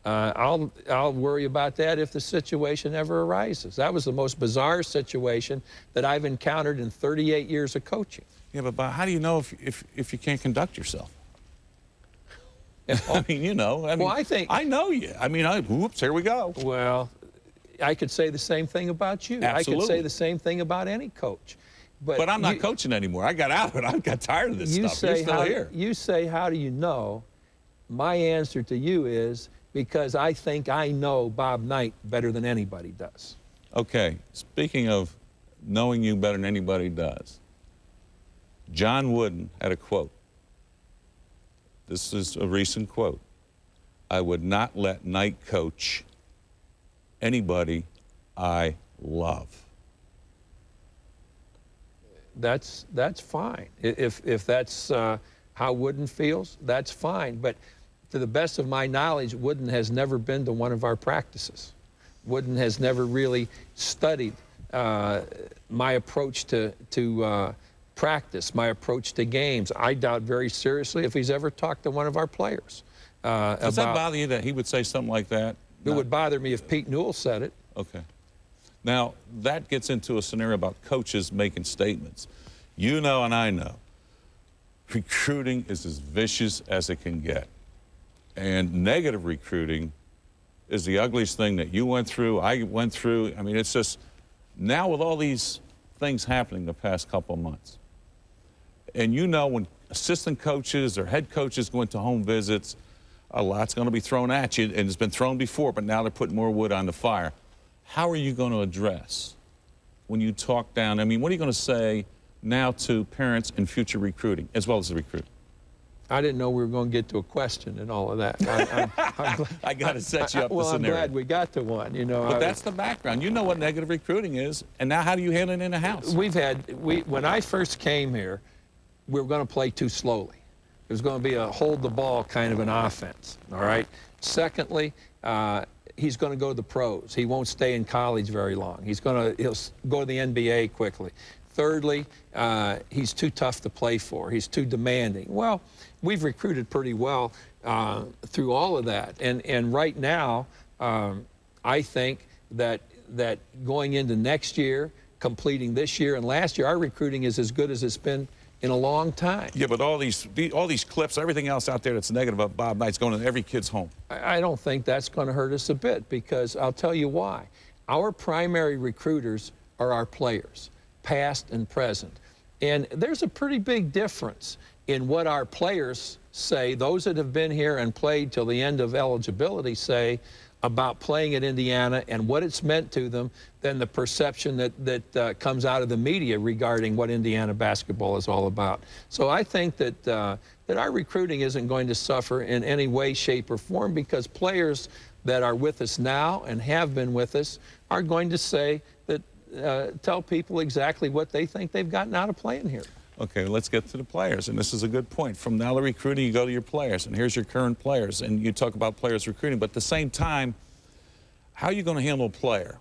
I'll worry about that if the situation ever arises. That was the most bizarre situation that I've encountered in 38 years of coaching. Yeah, but how do you know if you can't conduct yourself? I mean, you know. I mean, well, I know you. I mean, whoops, here we go. Well, I could say the same thing about you. Absolutely. I could say the same thing about any coach. But I'm not coaching anymore. I got out of it. I got tired of this stuff. You're still here. You say, how do you know? My answer to you is because I think I know Bob Knight better than anybody does. Okay, speaking of knowing you better than anybody does, John Wooden had a quote. This is a recent quote. I would not let Knight coach anybody I love. That's fine. If that's how Wooden feels, that's fine. But to the best of my knowledge, Wooden has never been to one of our practices. Wooden has never really studied my approach to practice, my approach to games. I doubt very seriously if he's ever talked to one of our players. Does that bother you that he would say something like that? It would bother me if Pete Newell said it. Okay. Now, that gets into a scenario about coaches making statements. You know and I know, recruiting is as vicious as it can get. And negative recruiting is the ugliest thing that you went through, I went through. I mean, it's just, now with all these things happening the past couple of months, and you know when assistant coaches or head coaches go into home visits, a lot's going to be thrown at you, and it's been thrown before, but now they're putting more wood on the fire. How are you going to address when you talk down? I mean, what are you going to say now to parents in future recruiting, as well as the recruit? I didn't know we were going to get to a question and all of that. I got to set you up well, the scenario. I'm glad we got to one, you know. But that's the background. You know what negative recruiting is, and now how do you handle it in the house? When I first came here, we were going to play too slowly. It was going to be a hold the ball kind of an offense, all right? Secondly, he's going to go to the pros. He won't stay in college very long. He'll go to the NBA quickly. Thirdly, he's too tough to play for. He's too demanding. Well, we've recruited pretty well through all of that. And right now, I think that going into next year, completing this year and last year, our recruiting is as good as it's been in a long time. Yeah, but all these clips, everything else out there that's negative about Bob Knight's going to every kid's home. I don't think that's going to hurt us a bit, because I'll tell you why. Our primary recruiters are our players, past and present. And there's a pretty big difference in what our players say, those that have been here and played till the end of eligibility say about playing at Indiana and what it's meant to them, than the perception that comes out of the media regarding what Indiana basketball is all about. So I think that our recruiting isn't going to suffer in any way, shape, or form, because players that are with us now and have been with us are going to say tell people exactly what they think they've gotten out of playing here. Okay, let's get to the players, and this is a good point. From now the recruiting, you go to your players, and here's your current players, and you talk about players recruiting, but at the same time, how are you going to handle a player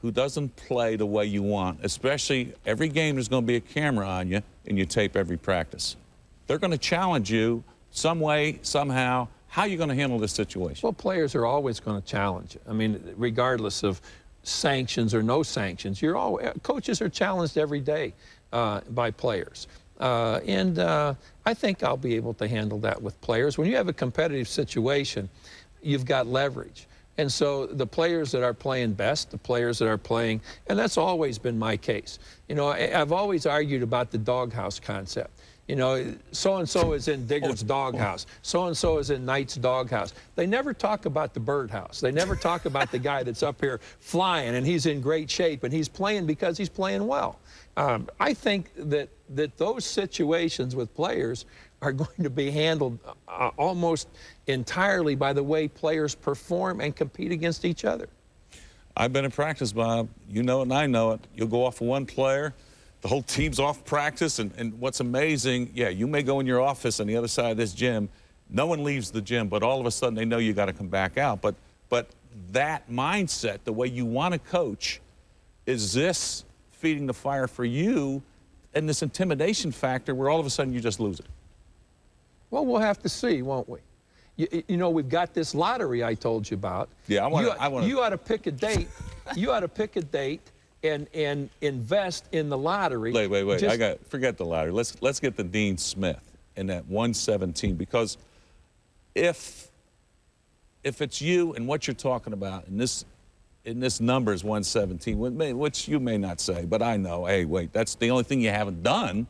who doesn't play the way you want, especially every game there's going to be a camera on you, and you tape every practice? They're going to challenge you some way, somehow. How are you going to handle this situation? Well, players are always going to challenge you. I mean, regardless of sanctions or no sanctions, coaches are challenged every day by players. I think I'll be able to handle that with players. When you have a competitive situation, you've got leverage. And so the players that are playing best, the players that are playing, and that's always been my case. You know, I've always argued about the doghouse concept. You know, so-and-so is in Digger's doghouse. So-and-so is in Knight's doghouse. They never talk about the birdhouse. They never talk about the guy that's up here flying, and he's in great shape, and he's playing because he's playing well. I think that those situations with players are going to be handled almost entirely by the way players perform and compete against each other. I've been in practice, Bob. You know it and I know it. You'll go off of one player, the whole team's off practice, and what's amazing, yeah, you may go in your office on the other side of this gym, no one leaves the gym, but all of a sudden they know you got to come back out. But that mindset, the way you want to coach, is this feeding the fire for you and this intimidation factor where all of a sudden you just lose it? Well, we'll have to see, won't we? You know, we've got this lottery I told you about. Yeah, I want to. You ought to pick a date. You ought to pick a date and invest in the lottery. Wait. Forget the lottery. Let's get the Dean Smith in that 117, because if it's you and what you're talking about, and this number is 117, which you may not say, but I know. Hey, wait, that's the only thing you haven't done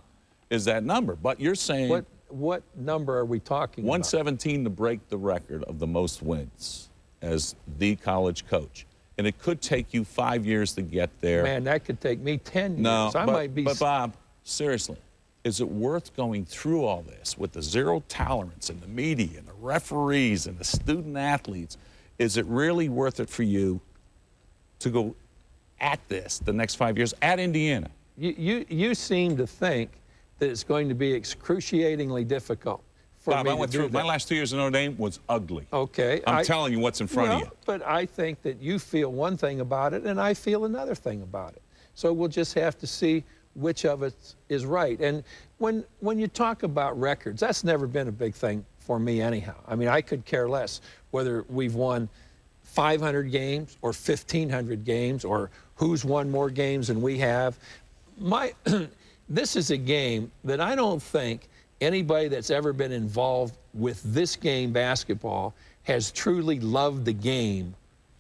is that number. But you're saying what number are we talking 117 to break the record of the most wins as the college coach. And it could take you 5 years to get there. Man, that could take me 10 years. No, might be. But Bob, seriously, is it worth going through all this with the zero tolerance and the media and the referees and the student athletes? Is it really worth it for you to go at this the next 5 years at Indiana? You seem to think that it's going to be excruciatingly difficult. Bob, I went through my last 2 years in Notre Dame was ugly. Okay. I'm telling you what's in front of you. But I think that you feel one thing about it, and I feel another thing about it. So we'll just have to see which of it is right. And when you talk about records, that's never been a big thing for me anyhow. I mean, I could care less whether we've won 500 games or 1,500 games or who's won more games than we have. This is a game that I don't think anybody that's ever been involved with this game, basketball, has truly loved the game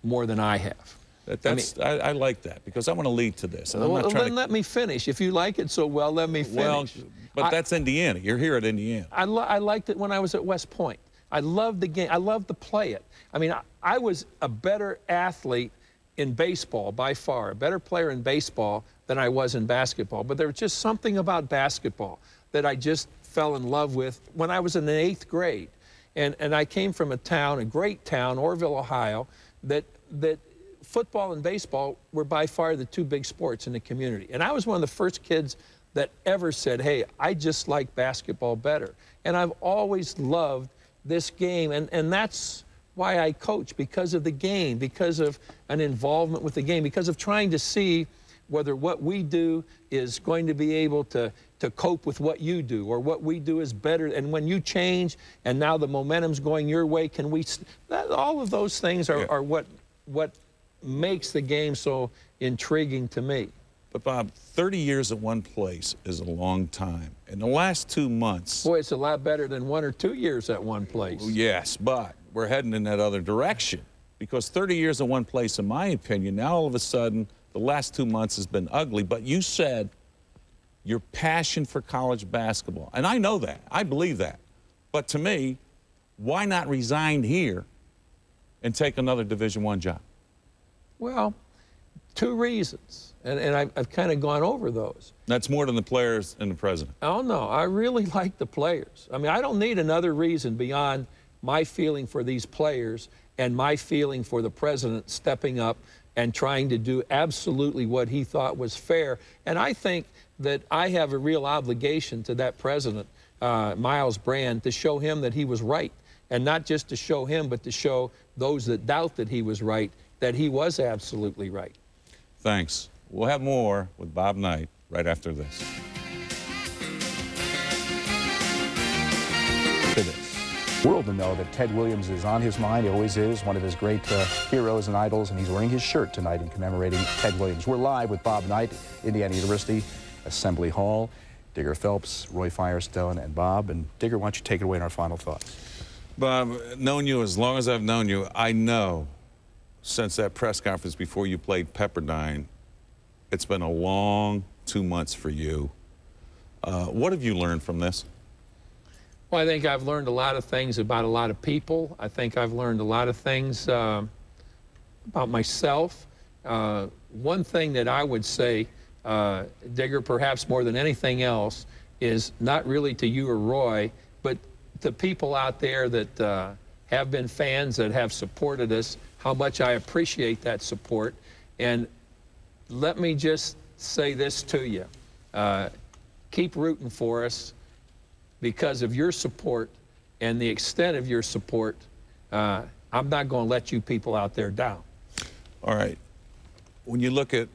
more than I have. I like that, because I want to lead to this. And then let me finish. If you like it so well, let me finish. Well, but that's Indiana. You're here at Indiana. I liked it when I was at West Point. I loved the game. I loved to play it. I mean, I was a better athlete in baseball by far, a better player in baseball than I was in basketball. But there was just something about basketball that I just fell in love with when I was in the 8th grade. And I came from a great town, Orrville, Ohio, that football and baseball were by far the two big sports in the community. And I was one of the first kids that ever said, hey, I just like basketball better. And I've always loved this game, and that's why I coach, because of the game, because of an involvement with the game, because of trying to see whether what we do is going to be able to cope with what you do, or what we do is better. And when you change and now the momentum's going your way, can we, all of those things are what makes the game so intriguing to me. But Bob, 30 years at one place is a long time. In the last 2 months... Boy, it's a lot better than 1 or 2 years at one place. Yes, but we're heading in that other direction. Because 30 years at one place, in my opinion, now all of a sudden, the last 2 months has been ugly. But you said your passion for college basketball. And I know that. I believe that. But to me, why not resign here and take another Division I job? Well, 2 reasons. And I've kind of gone over those. That's more than the players and the president. Oh, no. I really like the players. I mean, I don't need another reason beyond my feeling for these players and my feeling for the president stepping up and trying to do absolutely what he thought was fair. And I think that I have a real obligation to that president, Miles Brand, to show him that he was right. And not just to show him, but to show those that doubt that he was right, that he was absolutely right. Thanks. We'll have more with Bob Knight right after this. World to know that Ted Williams is on his mind. He always is, one of his great heroes and idols, and he's wearing his shirt tonight in commemorating Ted Williams. We're live with Bob Knight, Indiana University Assembly Hall. Digger Phelps, Roy Firestone, and Bob. And Digger, why don't you take it away in our final thoughts? Bob, known you as long as I've known you, I know since that press conference before you played Pepperdine, it's been a long 2 months for you. What have you learned from this? Well, I think I've learned a lot of things about a lot of people. I think I've learned a lot of things about myself. One thing that I would say, Digger, perhaps more than anything else, is not really to you or Roy, but to people out there that have been fans, that have supported us, how much I appreciate that support. And let me just say this to you. Keep rooting for us. Because of your support and the extent of your support, I'm not going to let you people out there down. All right. When you look at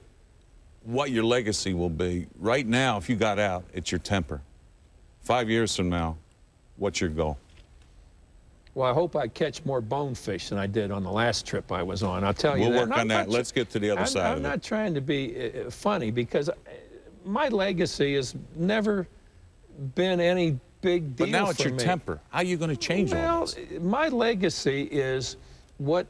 what your legacy will be, right now, if you got out, it's your temper. 5 years from now, what's your goal? Well, I hope I catch more bonefish than I did on the last trip I was on. I'll tell you that. We'll work on that. Let's get to the other side of it. I'm not trying to be funny, because my legacy has never been any big deal. But now it's for your me. temper. How are you going to change all this? My legacy is what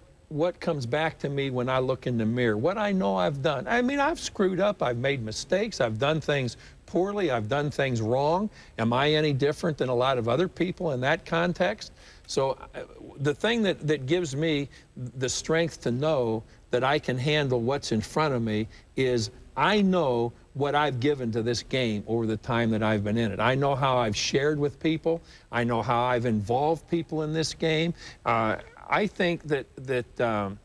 comes back to me when I look in the mirror, what I know I've done. I mean, I've screwed up. I've made mistakes. I've done things poorly. I've done things wrong. Am I any different than a lot of other people in that context? So the thing that gives me the strength to know that I can handle what's in front of me is I know what I've given to this game over the time that I've been in it. I know how I've shared with people. I know how I've involved people in this game. I think that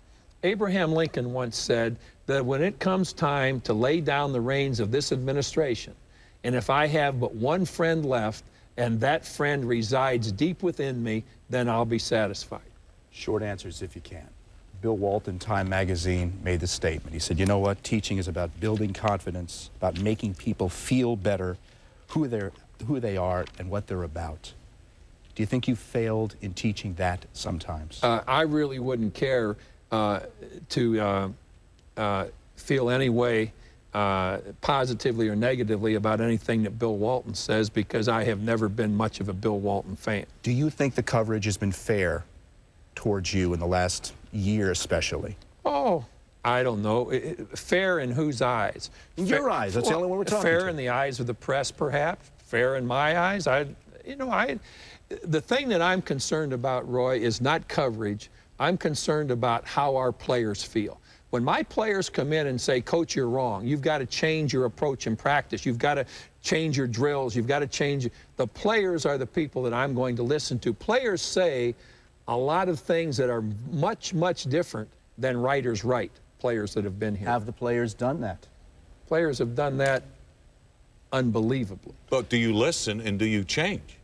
Abraham Lincoln once said that when it comes time to lay down the reins of this administration, and if I have but one friend left, and that friend resides deep within me, then I'll be satisfied. Short answers if you can. Bill Walton, Time magazine, made the statement. He said, you know what, teaching is about building confidence, about making people feel better who they are and what they're about. Do you think you failed in teaching that sometimes? I really wouldn't care to feel any way positively or negatively about anything that Bill Walton says, because I have never been much of a Bill Walton fan. Do you think the coverage has been fair towards you in the last year especially? Oh, I don't know. Fair in whose eyes? In your eyes. That's the only one we're talking Fair to. in the eyes of the press, perhaps. Fair in my eyes. The thing that I'm concerned about, Roy, is not coverage. I'm concerned about how our players feel. When my players come in and say, Coach, you're wrong. You've got to change your approach in practice. You've got to change your drills. You've got to change. The players are the people that I'm going to listen to. Players say a lot of things that are much, much different than writers write, players that have been here. Have the players done that? Players have done that unbelievably. But do you listen and do you change?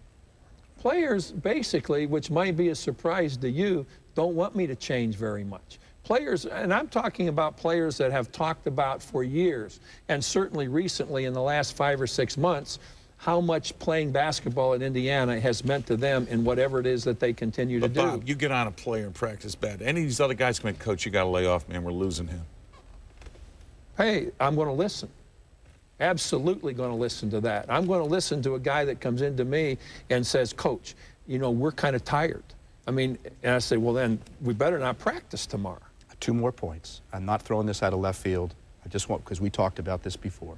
Players, basically, which might be a surprise to you, don't want me to change very much. Players, and I'm talking about players that have talked about for years, and certainly recently in the last 5 or 6 months, how much playing basketball at Indiana has meant to them in whatever it is that they continue to do. Bob, you get on a player and practice bad. Any of these other guys come in, Coach, you got to lay off, man. We're losing him. Hey, I'm going to listen. Absolutely going to listen to that. I'm going to listen to a guy that comes into me and says, Coach, you know, we're kind of tired. I mean, and I say, well, then we better not practice tomorrow. 2 more points. I'm not throwing this out of left field. I just want, because we talked about this before.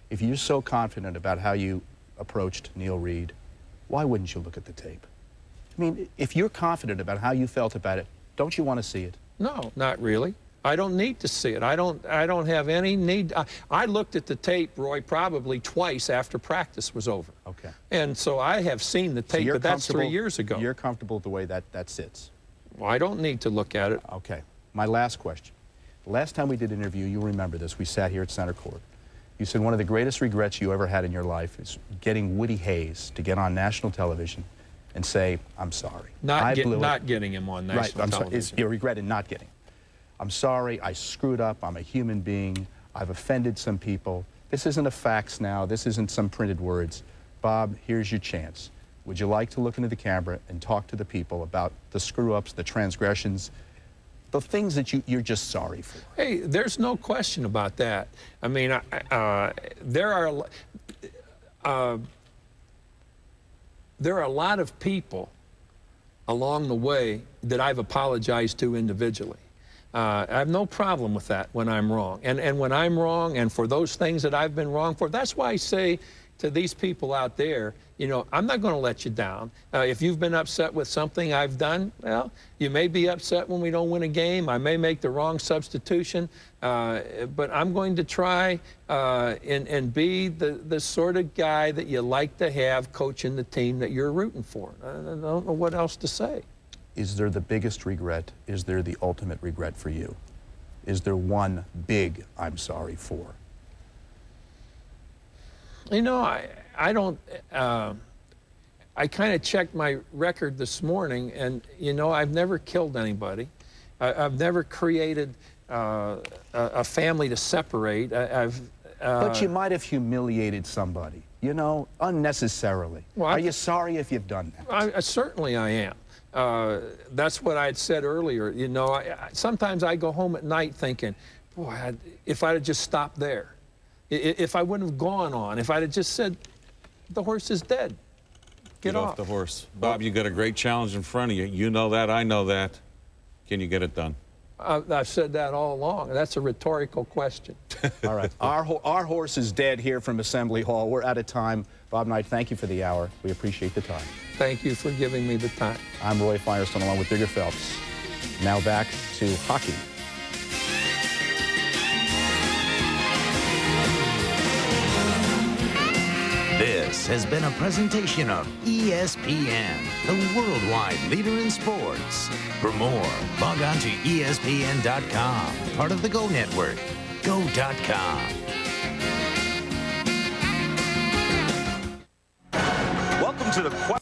If you're so confident about how you approached Neil Reed, why wouldn't you look at the tape? I mean, if you're confident about how you felt about it, don't you want to see it? No, not really. I don't need to see it. I don't have any need. I looked at the tape, Roy, probably twice after practice was over. Okay. And so I have seen the tape, but that's 3 years ago. You're comfortable with the way that sits? Well, I don't need to look at it. Okay. My last question. Last time we did an interview, you remember this, we sat here at center court. You said one of the greatest regrets you ever had in your life is getting Woody Hayes to get on national television and say, I'm sorry. Not getting him on national television. Sorry, you regretted not getting him. I'm sorry, I screwed up, I'm a human being, I've offended some people. This isn't a fax now, this isn't some printed words. Bob, here's your chance. Would you like to look into the camera and talk to the people about the screw-ups, the transgressions, the things that you're just sorry for? Hey, there's no question about that. I mean, there are a lot of people along the way that I've apologized to individually. I have no problem with that when I'm wrong. And when I'm wrong, and for those things that I've been wrong for, that's why I say to these people out there, you know, I'm not going to let you down. If you've been upset with something I've done, well, you may be upset when we don't win a game. I may make the wrong substitution, but I'm going to try and be the sort of guy that you like to have coaching the team that you're rooting for. I don't know what else to say. Is there the biggest regret? Is there the ultimate regret for you? Is there one big I'm sorry for? You know, I don't, I kind of checked my record this morning, and, you know, I've never killed anybody. I've never created a family to separate. But you might have humiliated somebody, you know, unnecessarily. Well, are you sorry if you've done that? Certainly I am. That's what I had said earlier. You know, sometimes I go home at night thinking, boy, if I'd have just stopped there. If I wouldn't have gone on, if I'd have just said, the horse is dead, get off the horse. Bob, you got a great challenge in front of you. You know that, I know that. Can you get it done? I've said that all along. That's a rhetorical question. All right. Our horse is dead here from Assembly Hall. We're out of time. Bob Knight, thank you for the hour. We appreciate the time. Thank you for giving me the time. I'm Roy Firestone along with Digger Phelps. Now back to hockey. This has been a presentation of ESPN, the worldwide leader in sports. For more, log on to ESPN.com, part of the Go Network. Go.com. Welcome to the